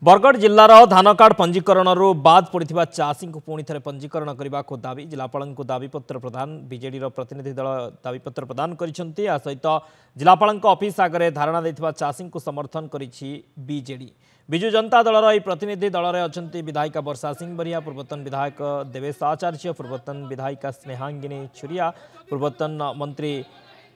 बरगढ़ जिलार धान कार्ड पंजीकरण बाद पड़ा चाषी को पुणी थे पंजीकरण करने को दाबी जिलापाल को दाबीपत्र प्रदान बीजेडी प्रतिनिधि दल दाबीपत्र प्रदान कर सहित जिलापाल ऑफिस आगे धारणा देथिबा चाषी को समर्थन करिछि बीजेडी। विजु जनता दलर यह प्रतिनिधि दल में अच्छा विधायिका वर्षा सिंह बरिया, पूर्वतन विधायक देवेश आचार्य, पूर्वतन विधायिका स्नेहांगिनी छुरिया, पूर्वतन मंत्री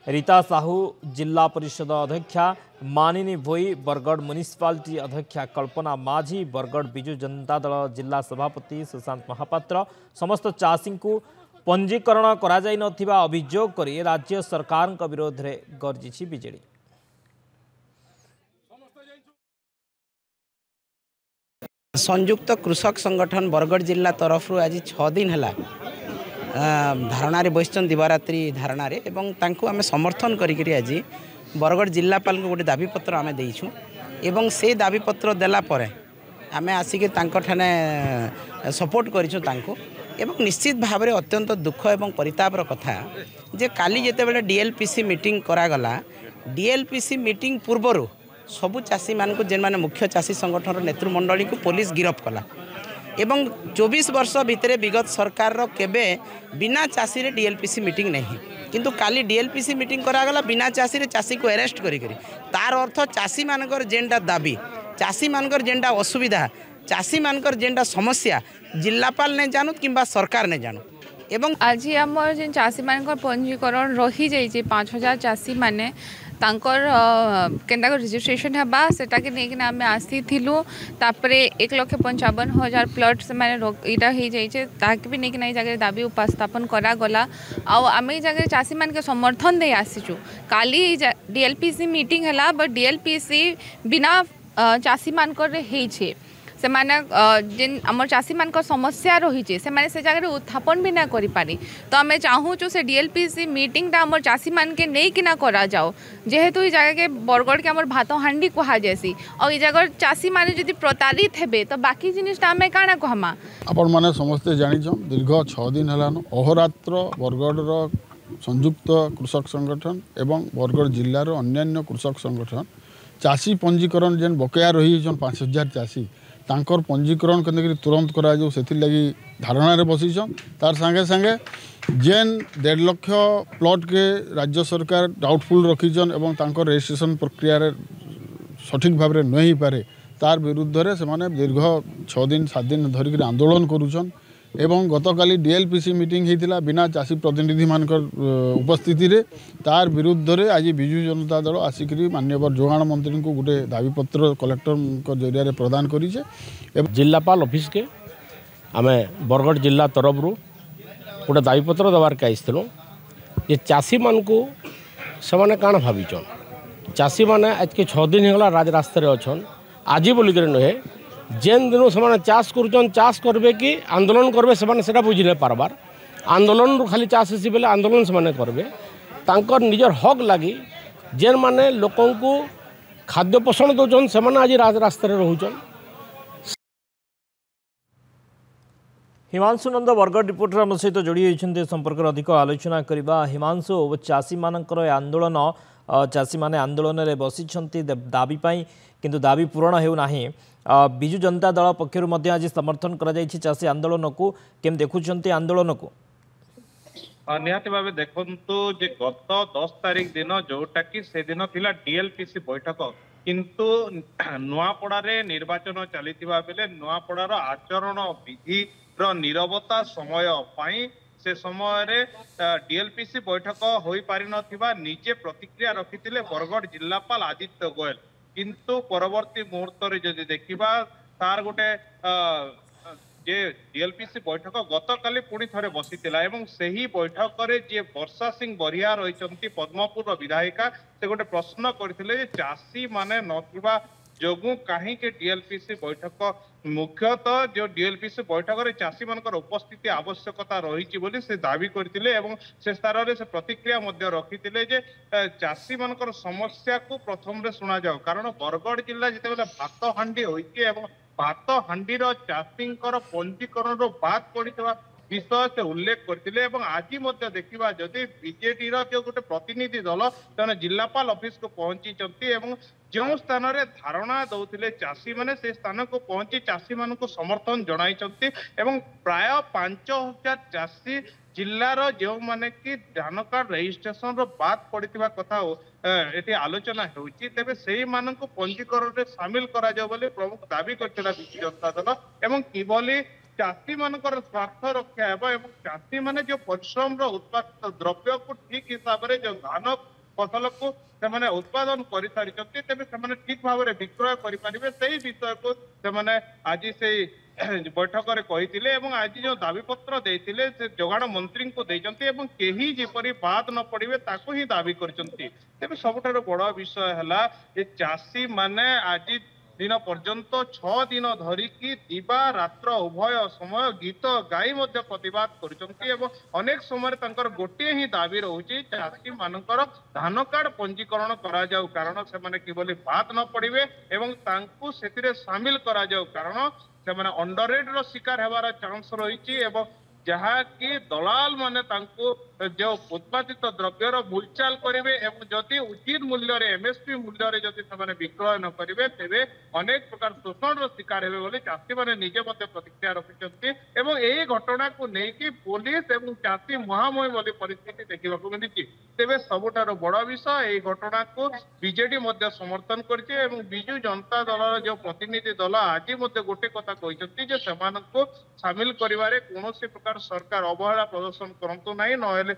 रीता साहू, जिला परिषद अध्यक्षा मानिनी भोई, बरगढ़ म्युनिसिपालिटी अध्यक्षा कल्पना माझी, बरगढ़ विजु जनता दल जिला सभापति सुशांत महापात्र समस्त चाषी को पंजीकरण करा जाई नथिबा अभियोग करी राज्य सरकार विरोध में गर्जिछि बीजेडी। संयुक्त कृषक संगठन बरगढ़ जिला तरफ आज 6 दिन है धारणा बसचन दिवारात्रि धारणा एवं तांको आमे समर्थन करी आज बरगढ़ जिलापाल को गोटे दाबीपत्र आमे देइछु एवं से दाबीपत्र देला परे आमे आसिके तांको ठाने सपोर्ट करिछु तांको एवं निश्चित भाव में अत्यंत दुख एवं परितापर कथा जे काली जेते बेले डीएलपीसी मीटिंग करागला डीएलपीसी मीटिंग पूर्वर सबु चाषी मान को जेन माने मुख्य चाषी संगठन नेतृमंडली को पुलिस गिरफ्त कला एवं 24 वर्ष भितर विगत सरकार रो केबे बिना चाषी रे डीएलपीसी मीटिंग नहीं किंतु काली डीएलपीसी मीटिंग करागला बिना चाषी रे चाषी को अरेस्ट करी तार अर्थ चाषी मानकर जेनटा दाबी चाषी मानकर जेनटा असुविधा चाषी मानकर जेनटा समस्या जिलापाल ने जानू किंबा सरकार ने जानू एवं आज आम जेन चाषी मानकर पंजीकरण रही जाइए 5000 चाषी माने तांकर केंदा रजिस्ट्रेशन हेबा सेटा के नेकिना आमे आसी थिलु तापरे 1,55,000 प्लॉट से माने इटा हो जाइए ताके भी नेकिना ई जगह दाबी उपस्थापन करा गला आ आमे जगह चाषी मान के समर्थन दे आसीचु काली डीएलपीसी मीटिंग हला बट डीएलपीसी बिना चाषी मानकर हे छे से माने जेन हमर चाषी मान को समस्या रही छे से माने से जगह उत्थापन भी ना करि पारी तो आमे चाहू छु से डीएलपीसी मीटिंग ता हमर चाषी मान के नै किना करा जाओ जेहेतु ई जगह के बरगढ़ के हमर भातो हांडी कहा जैसी और ई जगह चाषी माने जदि प्रतारित हेबे तो बाकी जिनिस ता आमे काना कहमा आपण माने समस्त जानि छ दीर्घ 6 दिन हलानो अहोरात्र बरगढ़ रो संयुक्त कृषक संगठन एवं बरगढ़ जिल्ला रो अन्यान्य कृषक संगठन चाषी पंजीकरण जेन बकेया रही छन 5000 चाषी तांकर पंजीकरण के तुरंत करा जो से लगी धारणा रे बसीछन तार संगे संगे जेन 1.5 लाख प्लॉट के राज्य सरकार डाउटफुल रखीछन एवं तांकर रजिस्ट्रेशन प्रक्रिया रे सठिक भाव में नहीं पारे तार विरुद्ध रे से माने दीर्घ 6 दिन 7 दिन धरिक आंदोलन करूछन एवं गतकाली डीएलपीसी मीटिंग होता बिना चाषी प्रतिनिधि मान उपस्थिति रे तार विरुद्ध रे आज विजु जनता दल आसिक माननीय जोगाण मंत्री को गोटे दाबीपत्र कलेक्टर जरिया प्रदान करें जिलापाल ऑफिस के आम बरगढ़ जिला तरफ गोटे दाबीपत्र देवार के आसलु ये चाषी मान को से काण भाविचन चाषी मैंने आज के 6 दिन होगा राजरास्ता अच्छन आज बोलिक नुहे जेन दिन से चाष चाष करबे कि आंदोलन करबे से बुझे पारबार आंदोलन रू खाली चाष आसी बेले आंदोलन से करबे तांकर निजर हक लगी जेन माने लोक को खाद्य पोषण दौन से आज राजरास्ता रोचन। हिमांशु नंद बरगढ़ रिपोर्टर आम सहित जोड़ी होती संपर्क अधिक आलोचना करवा। हिमांशु चाषी मानकर आंदोलन चाषी माने आंदोलन में बसी दाबी किंतु दाबी पूरण होना विजु जनता दल पक्षर आज समर्थन कर चाषी आंदोलन को केम देखुंत आंदोलन को निहाती भाव देखु जे गत 10 तारिख दिन जोटा कि से दिन थिला डीएलपीसी बैठक किंतु नुआपड़ा रे निर्वाचन चली बेले नुआपड़ार आचरण विधि नीरवता समय पाई से समय रे डीएलपीसी बैठक हो पारि नथिबा निजे प्रतिक्रिया रखिथिले बरगढ़ जिलापाल आदित्य गोयल किंतु परवर्ती मुहूर्त रे जदि देखिबा तार गोटे जे डीएलपीसी बैठक गतकाली पुणी थरे बसीतिला एवं सही बैठक रे जे वर्षा सिंह बरिया रहिचंती पद्मपुर विधायिका से गोटे प्रश्न करथिले जे चाषी माने नथिबा जोगु कहीं के डीएलपीसी बैठक मुख्यतः जो डीएलपीसी बैठक रे चाषी मानकर उपस्थिति आवश्यकता रही बोली से दाबी करथिले एवं से स्तर रे से प्रतिक्रिया मध्य रखिथिले जे चाषी मानकर समस्या को प्रथम रे सुना जाओ कारण बरगढ़ जिला जते बेले भात हांडी होइके एवं भात हांडीर चाषींकर पंजीकरण रो बात पड़ितवा विषय से उल्लेख करथिले एवं आज मध्य देखिबा जदि बीजेडी रो जो गोटे प्रतिनिधि दल तने जिलापाल ऑफिस को पहुंची एवं ଯେଉଁ ସ୍ଥାନରେ ଧାରଣା ଦଉଥିଲେ ଚାଷୀ ମାନେ ସେ ସ୍ଥାନକୁ ପହଞ୍ଚି ଚାଷୀ ମାନଙ୍କୁ ସମର୍ଥନ ଜଣାଇଛନ୍ତି ଏବଂ ପ୍ରାୟ 5,000 ଚାଷୀ ଜିଲ୍ଲାର ଯେଉଁମାନେ କି ଧାନ କାର୍ଡ ରେଜିଷ୍ଟ୍ରେସନ ର ବାଦ ପଡିଥିବା କଥା ଏଠି ଆଲୋଚନା ହେଉଛି ତେବେ ସେଇମାନଙ୍କୁ ପଞ୍ଜୀକରଣରେ ସାମିଲ କରାଯାଉ ବୋଲି ପ୍ରମୁଖ ଦାବି କରିଥିଲା ବିଜୁ ଜନତା ଦଳ ଏବଂ କିଭଳି ଚାଷୀ ମାନଙ୍କର ସ୍ୱାର୍ଥ ରକ୍ଷା ହେବ ଏବଂ ଚାଷୀ ମାନେ ଯୋଉ ପରିଶ୍ରମର ଉତ୍ପାଦିତ ଦ୍ରବ୍ୟକୁ ଠିକ ହିସାବରେ ଯୋଉ ଧାନ ଫସଲକୁ ସେମାନେ ଉତ୍ପାଦନ କରିସାରିଛନ୍ତି ତେବେ ସେମାନେ ଠିକ ଭାବରେ ବିକ୍ରୟ କରିପାରିବେ ସେଇ ବିଷୟକୁ ସେମାନେ ଆଜି ସେଇ ବୈଠକରେ କହିଥିଲେ ଏବଂ ଆଜି ଯୋଉ ଦାବିପତ୍ର ଦେଇଥିଲେ ସେ ଯୋଗାଣ ମନ୍ତ୍ରୀଙ୍କୁ ଦେଇଛନ୍ତି ଏବଂ କେହି ଯେପରି ବାଦ ନ ପଡିବେ ତାକୁ ହିଁ ଦାବି କରିଛନ୍ତି। ତେବେ ସବୁଠାରୁ ବଡ ବିଷୟ ହେଲା ଯେ ଚାଷୀ ମାନେ ଆଜି ଦିନ ପର୍ଯ୍ୟନ୍ତ 6 ଦିନ ଧରିକି ଦିବା ରାତ୍ର ଉଭୟ ସମୟ ଗୀତ ଗାଇ ମଧ୍ୟ ପ୍ରତିବାଦ କରୁଛନ୍ତି ଏବଂ ଅନେକ ସମୟରେ ତାଙ୍କର ଗୋଟିଏ ହିଁ ଦାବି ରହୁଛି ଚାଷୀ ମାନଙ୍କର ଧାନ କାର୍ଡ ପଞ୍ଜୀକରଣ କରାଯାଉ କାରଣ ସେମାନେ କିଭଳି ବାଦ ନ ପଡିବେ ଏବଂ ତାଙ୍କୁ ସେଥିରେ ସାମିଲ କରାଯାଉ କାରଣ ସେମାନେ ଅଣ୍ଡରରେଟ ର ଶିକାର ହେବାର ଚାନ୍ସ ରହିଛି ଏବଂ ଯାହାକି ଦଲାଲ ମାନେ ତାଙ୍କୁ ଯୋଉ ଉତ୍ପାଦିତ ଦ୍ରବ୍ୟର ମୁଲଚାଲ କରିବେ ଏବଂ ଯଦି ଉଚିତ ମୂଲ୍ୟରେ ଏମଏସପି ମୂଲ୍ୟରେ ଯଦି ସେମାନେ ବିକ୍ରୟ ନ କରିବେ ତେବେ ଅନେକ ପ୍ରକାର ଶୋଷଣର ଶିକାର ହେବେ ବୋଲି ଚାଷୀମାନେ ନିଜେ ମଧ୍ୟ ପ୍ରତିକ୍ରିୟା ରଖିଛନ୍ତି ଏବଂ ଏହି ଘଟଣାକୁ ନେଇକି ପୋଲିସ ଏବଂ ଚାଷୀ ମୁହାଁମୁହିଁ ବୋଲି ପରିସ୍ଥିତି ଦେଖିବାକୁ ମିଳିଛି। ତେବେ ସବୁଠାରୁ ବଡ ବିଷୟ ଏହି ଘଟଣାକୁ ବିଜେଡି ମଧ୍ୟ ସମର୍ଥନ କରିଛି ଏବଂ ବିଜୁ ଜନତା ଦଳର ଯୋଉ ପ୍ରତିନିଧି ଦଳ ଆଜି ମଧ୍ୟ ଗୋଟେ କଥା କହିଛନ୍ତି ଯେ ସେମାନଙ୍କୁ ସାମିଲ କରିବାରେ କୌଣସି ପ୍ରକାର ସରକାର ଅବହେଳା ପ୍ରଦର୍ଶନ କରନ୍ତୁ ନାହିଁ ନହେଲେ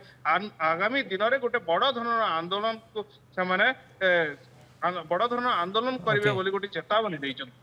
ଆଗାମୀ ଦିନରେ ଗୋଟେ ବଡ ଧରଣର ଆନ୍ଦୋଳନକୁ ସେମାନେ ବଡ ଧରଣର ଆନ୍ଦୋଳନ କରିବେ ବୋଲି ଗୋଟେ ଚେତାବନୀ ଦେଇଛନ୍ତି।